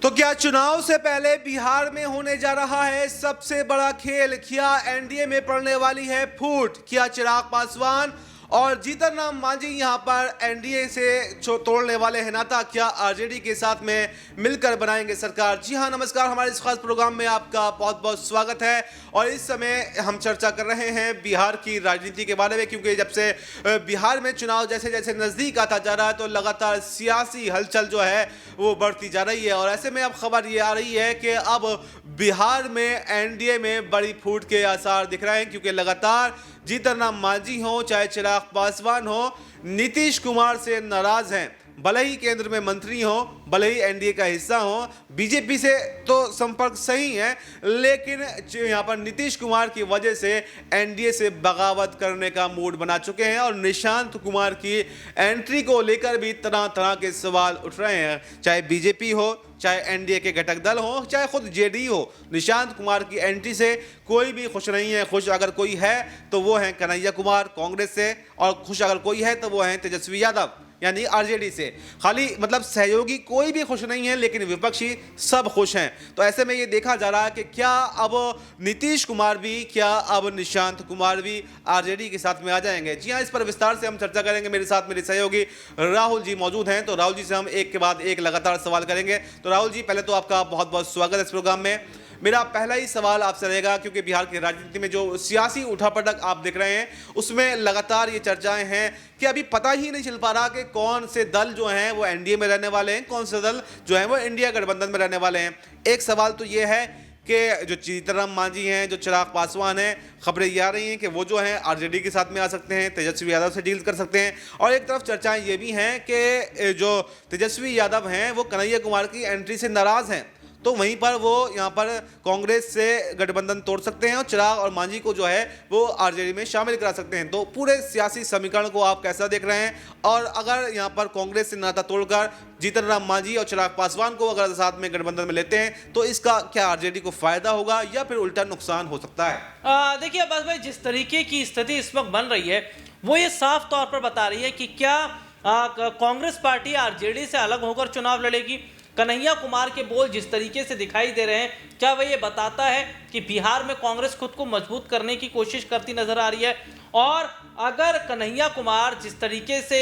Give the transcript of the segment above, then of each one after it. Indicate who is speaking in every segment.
Speaker 1: तो क्या चुनाव से पहले बिहार में होने जा रहा है सबसे बड़ा खेल? क्या एनडीए में पड़ने वाली है फूट? क्या चिराग पासवान और जीतन राम मांझी यहां पर एनडीए से तोड़ने वाले हैं नाता? क्या आरजेडी के साथ में मिलकर बनाएंगे सरकार? जी हां, नमस्कार। हमारे इस खास प्रोग्राम में आपका बहुत बहुत स्वागत है। और इस समय हम चर्चा कर रहे हैं बिहार की राजनीति के बारे में, क्योंकि जब से बिहार में चुनाव जैसे जैसे नजदीक आता जा रहा है तो लगातार सियासी हलचल जो है वो बढ़ती जा रही है। और ऐसे में अब खबर ये आ रही है कि अब बिहार में एनडीए में बड़ी फूट के आसार दिख रहे हैं, क्योंकि लगातार जीतन राम मांझी हो चाहे चिराग पासवान हो, नीतीश कुमार से नाराज हैं। भले ही केंद्र में मंत्री हो, भले ही एनडीए का हिस्सा हो, बीजेपी से तो संपर्क सही है, लेकिन यहाँ पर नीतीश कुमार की वजह से एनडीए से बगावत करने का मूड बना चुके हैं। और निशांत कुमार की एंट्री को लेकर भी तरह तरह के सवाल उठ रहे हैं, चाहे बीजेपी हो, चाहे एनडीए के घटक दल हो, चाहे खुद जेडीयू हो। निशांत कुमार की एंट्री से कोई भी खुश नहीं है। खुश अगर कोई है तो वो है कन्हैया कुमार कांग्रेस से, और खुश अगर कोई है तो वो है तेजस्वी यादव यानी आरजेडी से। खाली मतलब सहयोगी कोई भी खुश नहीं है, लेकिन विपक्षी सब खुश हैं। तो ऐसे में ये देखा जा रहा है कि क्या अब नीतीश कुमार भी, क्या अब निशांत कुमार भी आरजेडी के साथ में आ जाएंगे? जी हाँ, इस पर विस्तार से हम चर्चा करेंगे। मेरे साथ मेरे सहयोगी राहुल जी मौजूद हैं, तो राहुल जी से हम एक के बाद एक लगातार सवाल करेंगे। तो राहुल जी, पहले तो आपका बहुत बहुत स्वागत है इस प्रोग्राम में। मेरा पहला ही सवाल आपसे रहेगा, क्योंकि बिहार की राजनीति में जो सियासी उठापटक आप देख रहे हैं उसमें लगातार ये चर्चाएं हैं कि अभी पता ही नहीं चल पा रहा कि कौन से दल जो हैं वो एनडीए में रहने वाले हैं, कौन से दल जो हैं वो इंडिया गठबंधन में रहने वाले हैं। एक सवाल तो ये है कि जो जीतन राम मांझी हैं, जो चिराग पासवान हैं, खबरें ये आ रही हैं कि वो जो हैं आरजेडी के साथ में आ सकते हैं, तेजस्वी यादव से डील कर सकते हैं। और एक तरफ चर्चाएं ये भी हैं कि जो तेजस्वी यादव हैं वो कन्हैया कुमार की एंट्री से नाराज़ हैं, तो वहीं पर वो यहाँ पर कांग्रेस से गठबंधन तोड़ सकते हैं और चिराग और मांझी को जो है वो आरजेडी में शामिल करा सकते हैं। तो पूरे सियासी समीकरण को आप कैसा देख रहे हैं? और अगर यहाँ पर कांग्रेस से नाता तोड़कर जीतन राम मांझी और चिराग पासवान को अगर साथ में गठबंधन में लेते हैं तो इसका क्या आरजेडी को फायदा होगा या फिर उल्टा नुकसान हो सकता है?
Speaker 2: देखिए अब्बास भाई, जिस तरीके की स्थिति इस वक्त बन रही है वो ये साफ तौर पर बता रही है कि क्या कांग्रेस पार्टी आरजेडी से अलग होकर चुनाव लड़ेगी। कन्हैया कुमार के बोल जिस तरीके से दिखाई दे रहे हैं, क्या वह ये बताता है कि बिहार में कांग्रेस खुद को मजबूत करने की कोशिश करती नजर आ रही है? और अगर कन्हैया कुमार जिस तरीके से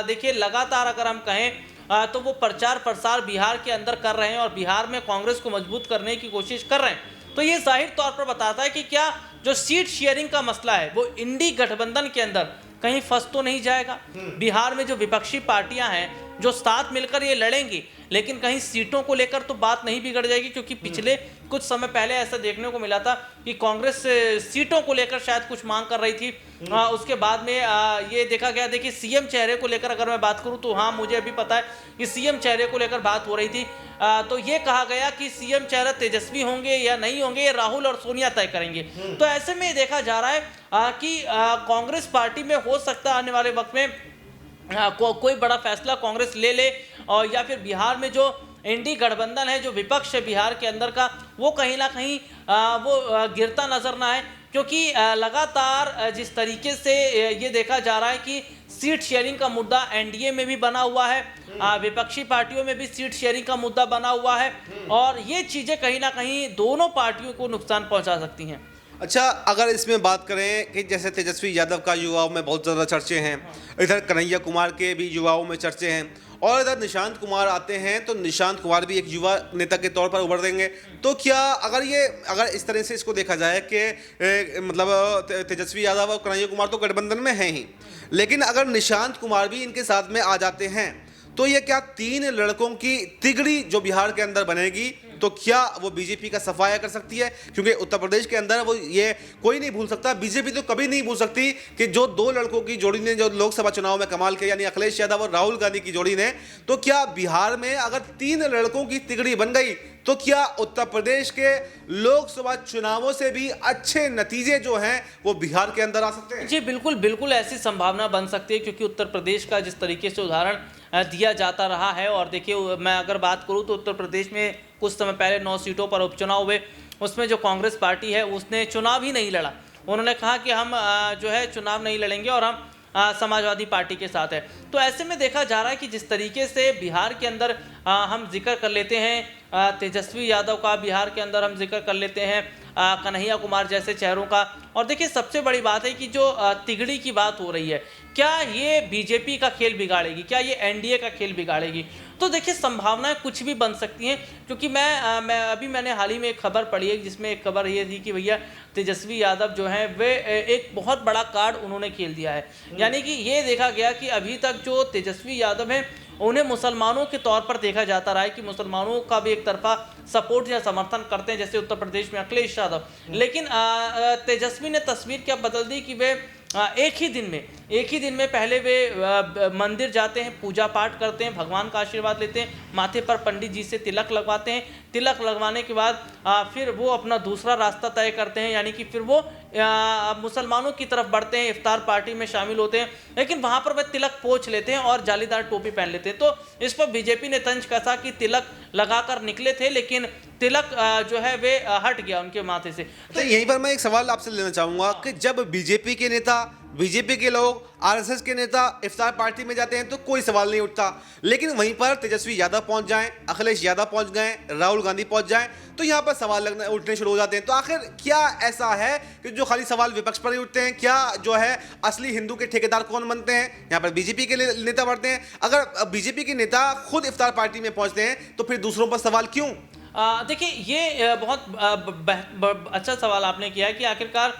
Speaker 2: देखिए लगातार अगर हम कहें तो वो प्रचार प्रसार बिहार के अंदर कर रहे हैं और बिहार में कांग्रेस को मजबूत करने की कोशिश कर रहे हैं, तो ये जाहिर तौर पर बताता है कि क्या जो सीट शेयरिंग का मसला है वो इंडी गठबंधन के अंदर कहीं फंस तो नहीं जाएगा। बिहार में जो विपक्षी पार्टियां हैं जो साथ मिलकर ये लड़ेंगी, लेकिन कहीं सीटों को लेकर तो बात नहीं बिगड़ जाएगी, क्योंकि पिछले कुछ समय पहले ऐसा देखने को मिला था कि कांग्रेस सीटों को लेकर शायद कुछ मांग कर रही थी। उसके बाद में ये देखा गया। देखिए सीएम चेहरे को लेकर अगर मैं बात करूं तो हाँ, मुझे अभी पता है कि सीएम चेहरे को लेकर बात हो रही थी। तो ये कहा गया कि सीएम चेहरा तेजस्वी होंगे या नहीं होंगे ये राहुल और सोनिया तय करेंगे। तो ऐसे में देखा जा रहा है कि कांग्रेस पार्टी में हो सकता है आने वाले वक्त में कोई बड़ा फैसला कांग्रेस ले और या फिर बिहार में जो इंडी गठबंधन है, जो विपक्ष है बिहार के अंदर का, वो कहीं ना कहीं वो गिरता नजर ना आए। क्योंकि लगातार जिस तरीके से ये देखा जा रहा है कि सीट शेयरिंग का मुद्दा एनडीए में भी बना हुआ है, विपक्षी पार्टियों में भी सीट शेयरिंग का मुद्दा बना हुआ है, और ये चीजें कहीं ना कहीं दोनों पार्टियों को नुकसान पहुंचा सकती हैं।
Speaker 1: अच्छा, अगर इसमें बात करें कि जैसे तेजस्वी यादव का युवाओं में बहुत ज़्यादा चर्चे हैं, इधर कन्हैया कुमार के भी युवाओं में चर्चे हैं, और इधर निशांत कुमार आते हैं तो निशांत कुमार भी एक युवा नेता के तौर पर उभर देंगे। तो क्या अगर इस तरह से इसको देखा जाए कि मतलब तेजस्वी यादव और कन्हैया कुमार तो गठबंधन में हैं ही, लेकिन अगर निशांत कुमार भी इनके साथ में आ जाते हैं तो ये क्या तीन लड़कों की तिगड़ी जो बिहार के अंदर बनेगी, तो क्या वो बीजेपी का सफाया कर सकती है? क्योंकि उत्तर प्रदेश के अंदर वो ये कोई नहीं भूल सकता, बीजेपी तो कभी नहीं भूल सकती कि जो दो लड़कों की जोड़ी ने जो लोकसभा चुनाव में कमाल किया, यानी अखिलेश यादव और राहुल गांधी की जोड़ी ने, तो क्या बिहार में अगर तीन लड़कों की तिगड़ी बन गई तो क्या उत्तर प्रदेश के लोकसभा चुनावों से भी अच्छे नतीजे जो हैं वो बिहार के अंदर आ सकते हैं?
Speaker 2: जी बिल्कुल बिल्कुल, ऐसी संभावना बन सकती है, क्योंकि उत्तर प्रदेश का जिस तरीके से उदाहरण दिया जाता रहा है, और देखिए मैं अगर बात करूं तो उत्तर प्रदेश में कुछ समय पहले 9 सीटों पर उपचुनाव हुए, उसमें जो कांग्रेस पार्टी है उसने चुनाव ही नहीं लड़ा। उन्होंने कहा कि हम जो है चुनाव नहीं लड़ेंगे और हम समाजवादी पार्टी के साथ है। तो ऐसे में देखा जा रहा है कि जिस तरीके से बिहार के अंदर हम जिक्र कर लेते हैं तेजस्वी यादव का, बिहार के अंदर हम जिक्र कर लेते हैं कन्हैया कुमार जैसे चेहरों का, और देखिए सबसे बड़ी बात है कि जो तिगड़ी की बात हो रही है, क्या ये बीजेपी का खेल बिगाड़ेगी, क्या ये एनडीए का खेल बिगाड़ेगी? तो देखिए संभावनाएं कुछ भी बन सकती हैं, क्योंकि मैंने हाल ही में एक खबर पढ़ी है जिसमें एक खबर ये थी कि भैया तेजस्वी यादव जो हैं वे एक बहुत बड़ा कार्ड उन्होंने खेल दिया है। यानी कि ये देखा गया कि अभी तक जो तेजस्वी यादव हैं उन्हें मुसलमानों के तौर पर देखा जाता रहा है कि मुसलमानों का भी एक तरफा सपोर्ट या समर्थन करते हैं, जैसे उत्तर प्रदेश में अखिलेश यादव। लेकिन तेजस्वी ने तस्वीर क्या बदल दी कि वे एक ही दिन में पहले वे मंदिर जाते हैं, पूजा पाठ करते हैं, भगवान का आशीर्वाद लेते हैं, माथे पर पंडित जी से तिलक लगवाते हैं, तिलक लगवाने के बाद फिर वो अपना दूसरा रास्ता तय करते हैं, यानी कि फिर वो मुसलमानों की तरफ बढ़ते हैं, इफ्तार पार्टी में शामिल होते हैं, लेकिन वहाँ पर वे तिलक पोंछ लेते हैं और जालीदार टोपी पहन लेते हैं। तो इस पर बीजेपी ने तंज कसा कि तिलक लगाकर निकले थे, लेकिन तिलक जो है वे हट गया उनके माथे से।
Speaker 1: तो यहीं पर मैं एक सवाल आपसे लेना चाहूंगा कि जब बीजेपी के नेता, बीजेपी के लोग, आरएसएस के नेता इफ्तार पार्टी में जाते हैं तो कोई सवाल नहीं उठता, लेकिन वहीं पर तेजस्वी यादव पहुंच जाएं, अखिलेश यादव पहुंच गए, राहुल गांधी पहुंच जाएं, तो यहां पर सवाल उठने शुरू हो जाते हैं। तो आखिर क्या ऐसा है कि जो खाली सवाल विपक्ष पर ही उठते हैं? क्या जो है असली हिंदू के ठेकेदार कौन बनते हैं? यहाँ पर बीजेपी के नेता बढ़ते हैं। अगर बीजेपी के नेता खुद इफ्तार पार्टी में पहुंचते हैं तो फिर दूसरों पर सवाल क्यों?
Speaker 2: देखिए ये बहुत अच्छा सवाल आपने किया है कि आखिरकार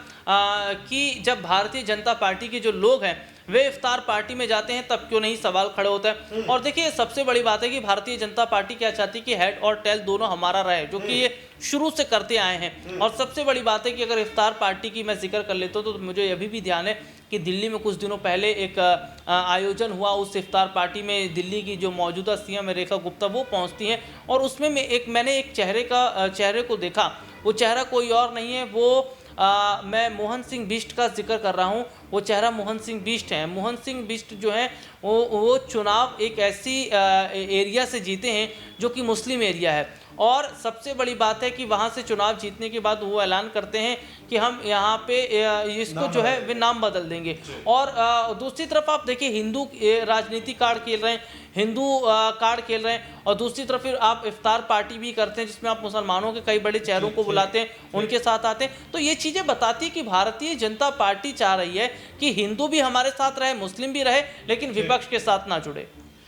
Speaker 2: कि जब भारतीय जनता पार्टी के जो लोग हैं वे इफ्तार पार्टी में जाते हैं तब क्यों नहीं सवाल खड़े होता है। और देखिए सबसे बड़ी बात है कि भारतीय जनता पार्टी क्या चाहती है कि हेड और टेल दोनों हमारा रहे, जो कि ये शुरू से करते आए हैं। और सबसे बड़ी बात है कि अगर इफ्तार पार्टी की मैं जिक्र कर लेता हूँ तो मुझे अभी भी ध्यान है कि दिल्ली में कुछ दिनों पहले एक आयोजन हुआ। उस इफ्तार पार्टी में दिल्ली की जो मौजूदा सीएम रेखा गुप्ता वो पहुंचती हैं, और उसमें मैंने एक चेहरे को देखा। वो चेहरा कोई और नहीं है, वो मैं मोहन सिंह बिष्ट का जिक्र कर रहा हूँ। वो चेहरा मोहन सिंह बिष्ट है। मोहन सिंह बिष्ट जो है वो चुनाव एक ऐसी एरिया से जीते हैं जो कि मुस्लिम एरिया है, और सबसे बड़ी बात है कि वहाँ से चुनाव जीतने के बाद वो ऐलान करते हैं कि हम यहाँ पे इसको जो है वे नाम बदल देंगे। और दूसरी तरफ आप देखिए हिंदू राजनीति कार्ड खेल रहे हैं, हिंदू कार्ड खेल रहे हैं, और दूसरी तरफ फिर आप इफ्तार पार्टी भी करते हैं जिसमें आप मुसलमानों के कई बड़े चेहरों को बुलाते हैं, उनके साथ आते हैं। तो ये चीज़ें बताती है कि भारतीय जनता पार्टी चाह रही है कि हिंदू भी हमारे साथ रहे, मुस्लिम भी रहे, लेकिन विपक्ष के साथ ना जुड़े।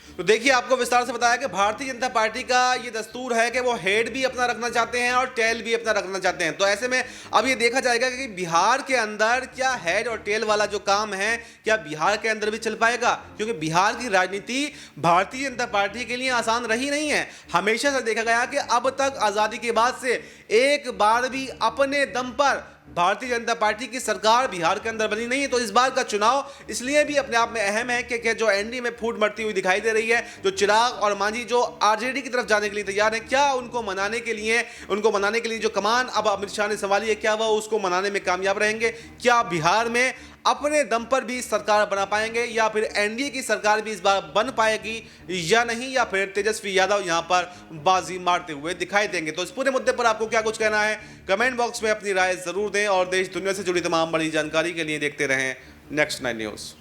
Speaker 1: तो देखिए आपको विस्तार से बताया कि भारतीय जनता पार्टी का ये दस्तूर है कि वो हेड भी अपना रखना चाहते हैं और टेल भी अपना रखना चाहते हैं। तो ऐसे में अब ये देखा जाएगा कि बिहार के अंदर क्या हेड और टेल वाला जो काम है क्या बिहार के अंदर भी चल पाएगा, क्योंकि बिहार की राजनीति भारतीय जनता पार्टी के लिए आसान रही नहीं है। हमेशा से देखा गया कि अब तक आज़ादी के बाद से एक बार भी अपने दम पर भारतीय जनता पार्टी की सरकार बिहार के अंदर बनी नहीं है। तो इस बार का चुनाव इसलिए भी अपने आप में अहम है कि जो एनडीए में फूट बढ़ती हुई दिखाई दे रही है, जो चिराग और मांझी जो आरजेडी की तरफ जाने के लिए तैयार हैं, क्या उनको मनाने के लिए जो कमान अब अमित शाह ने संभाली है, क्या वह उसको मनाने में कामयाब रहेंगे? क्या बिहार में अपने दम पर भी सरकार बना पाएंगे, या फिर एनडीए की सरकार भी इस बार बन पाएगी या नहीं, या फिर तेजस्वी यादव यहां पर बाजी मारते हुए दिखाई देंगे? तो इस पूरे मुद्दे पर आपको क्या कुछ कहना है, कमेंट बॉक्स में अपनी राय जरूर दें, और देश दुनिया से जुड़ी तमाम बड़ी जानकारी के लिए देखते रहें नेक्स्ट 9 न्यूज़।